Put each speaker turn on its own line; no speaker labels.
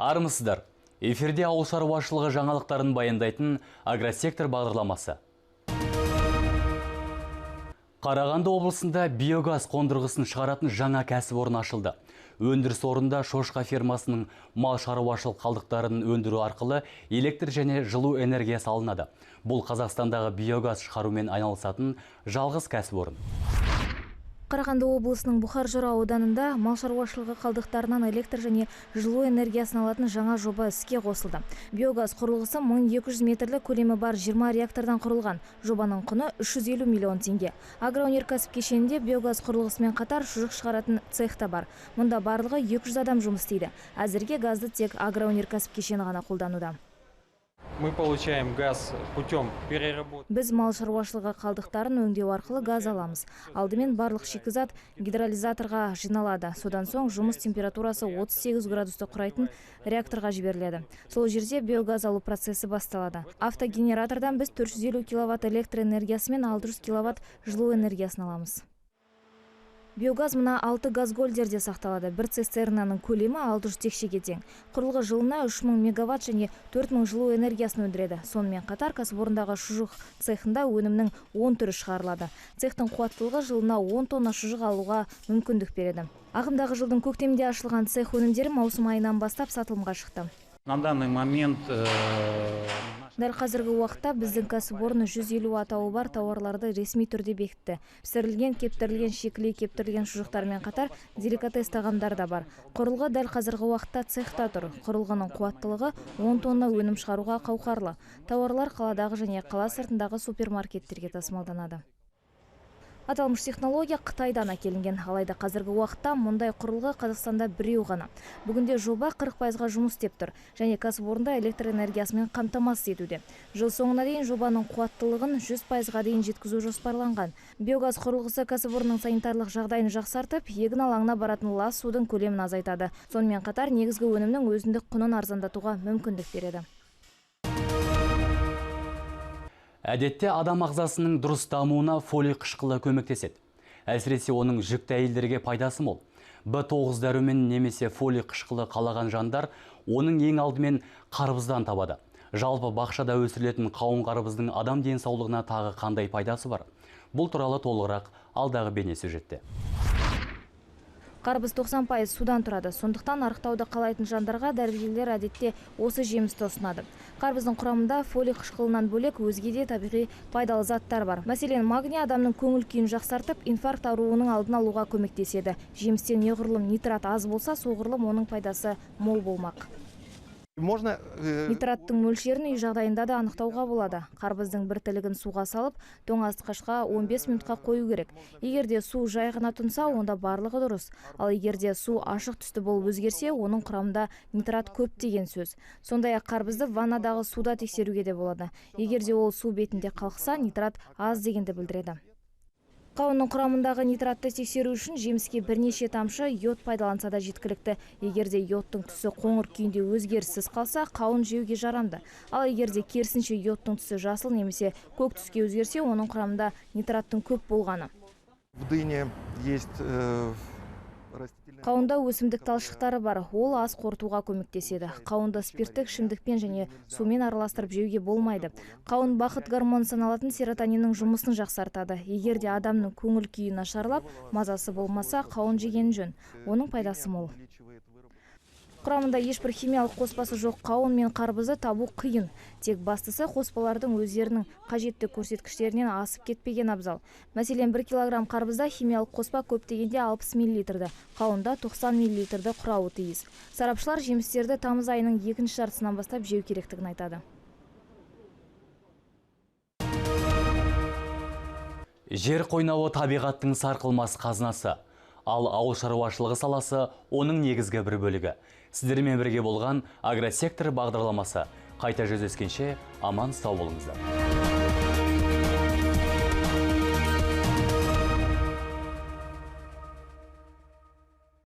Армысыздар. Эфирде ауыл шаруашылығы жаңалықтарын баяндайтын агросектор бағдарламасы. Қарағанды облысында биогаз қондырғысын шығаратын жаңа кәсіпорын ашылды. Өндіріс орнында шошқа фермасының мал шаруашылық қалдықтарын өндіру арқылы электр және жылу энергиясы алынады. Бұл Қазақстандағы биогаз шығарумен айналысатын жалғыз кәсіпорын.
Қарағанды облысының Бұхар-Жыра ауданында мал шаруашылығы қалдықтарынан электр және жылу энергиясын алатын жаңа жоба іске қосылды. Биогаз құрылғысы 1200 метрлі көлемі бар 20 реактордан құрылған. Жобаның құны 350 миллион теңге. Агроөнеркәсіп кешенінде биогаз құрылғысымен қатар шұжық шығаратын цех та бар. Мұнда барлығы 200 адам жұмыс істейді. Әзірге газды тек агроөнеркәсіп кешені ғана қолдануда.
Мы получаем газ путем переработки.
Біз мал шаруашылығы қалдықтарын өңдеу арқылы газ аламыз. Алдымен барлық шикізат гидролизаторға жиналады. Содан соң жұмыс температурасы 38 градусты құрайтын реакторға жіберіледі. Сол жерде биогаз алу процесі басталады. Автогенератордан біз 450 киловатт электр энергиясы мен 600 киловатт жылу энергиясын аламыз. Биогаз мына 6 газгольдерде сақталады. Бір цистернаның көлемі 600 текшеге тең. Құрылғы жылына 3000 мегаватт және 4000 жылу энергиясын өндіреді. Сонымен қатар кәсіпорындағы шұжық цехында өнімнің 10 түрі шығарылады. Цехтың қуаттылығы жылына 10 тонна шұжық алуға мүмкіндік береді. Ағымдағы жылдың көктемде ашылған цех өнімдері маусым айынан бастап сатылымға шықты.
На данный момент
Дәл қазіргі уақытта біздің кәсіпорын 150 атауы бар тауарларды ресми түрде бекітті. Пісірілген, кептірілген, шикілей кептірілген шұжықтармен қатар деликатес тағамдар да бар. Құрылғы дәл қазіргі уақытта цехта тұр. Құрылғының қуаттылығы 10 тонна өнім шығаруға қауқарлы. Тауарлар қаладағы және қала сыртындағы супермаркеттерге тасымалданады. Аталмыш технология Қытайдан әкелінген. Алайда қазіргі уақытта мұндай құрылғы Қазақстанда біреу ғана. Бүгінде жоба 40%-ға жұмыс істеп тұр және кәсіпорында электр энергиясымен қамтамасыз етуде. Жыл соңына дейін жобаның қуаттылығын 100%-ға дейін жеткізу жоспарланған. Биогаз құрылғысы кәсіпорынның санитарлық жағдайын жақсартып, егін алаңына баратын лас судың көлемін азайтады. Сонымен қатар негізгі өнімнің өзіндік құнын арзандатуға мүмкіндік береді.
Әдетте адам ағзасының дұрыс дамуына фолий қышқылы көмектеседі. Әсіресе оның жүкті әйелдерге пайдасы мол. B9 дәрумен немесе фолий қышқылы қалаған жандар оның ең алдымен қарбыздан табады. Жалпы бақшада өсірілетін қауын қарбыздың адам денсаулығына тағы қандай пайдасы бар? Бұл туралы толығырақ алдағы бейнесюжетте.
Қарбыз 90% судан тұрады. Сондықтан арықтауды қалайтын жандарға дәрігерлер әдетте осы жемісті ұсынады. Қарбыздың құрамында фолий қышқылынан бөлек өзге де табиғи пайдалы заттар бар. Мәселен, магний адамның көңіл күйін жақсартып, инфаркт ауруының алдын алуға көмектеседі. Жемістен неғұрлым нитрат аз болса, соғұрлым оның пайдасы мол болмақ. Нитраттың мөлшерін үй жағдайында да анықтауға болады. Қарбыздың бір тілігін суға салып, тоңазытқышқа 15 минутқа қою керек. Егерде су жай ғана тұнса, онда барлығы дұрыс. Ал егерде су ашық түсті болып өзгерсе, оның құрамында нитрат көп деген сөз. Сондай-ақ қарбызды ваннадағы суда тексеруге де болады. Егерде ол су бетінде қалқыса, нитрат аз дегенді білдіреді. Қауынның құрамындағы нитратты тексеру үшін жеміске бірнеше тамшы йод пайдаланса да жеткілікті. Егерде йодтың түсі қоңыр күйінде өзгеріссіз қалса, қауын жеуге жарамды. Ал егерде керісінше йодтың түсі жасыл немесе көк түске өзгерсе, оның құрамында нитраттың көп болғаны. Қауында өсімдік талшықтары бар, ол аз қорытуға көмектеседі. Қауынды спирттік ішімдікпен және сумен араластырып жеуге болмайды. Қауын бақыт гормоны саналатын серотониннің жұмысын жақсартады. Егерде адамның көңіл күйі нашарлап, мазасы болмаса, қауын жеген жөн. Оның пайдасы мол. Құрамында ешбір химиялық қоспасы жоқ қауын мен қарбызды табу қиын. Тек бастысы қоспалардың өздерінің қажетті көрсеткіштерінен асып кетпеген абзал. Мәселен, 1 килограмм қарбызда химиялық қоспа көп дегенде 60 мл, қауында 90 мл құрауы тиіс. Сарапшылар жемістерді тамыз айының 2-ші жартысынан бастап жеу керектігін айтады.
Жер қойнауы табиғаттың сарқылмас қазынасы. Ал ауыл шаруашылығы саласы оның негізгі бір бөлігі. Сіздермен бірге болған агросектор бағдарламасы. Қайта жүздескенше аман сау болыңыздар.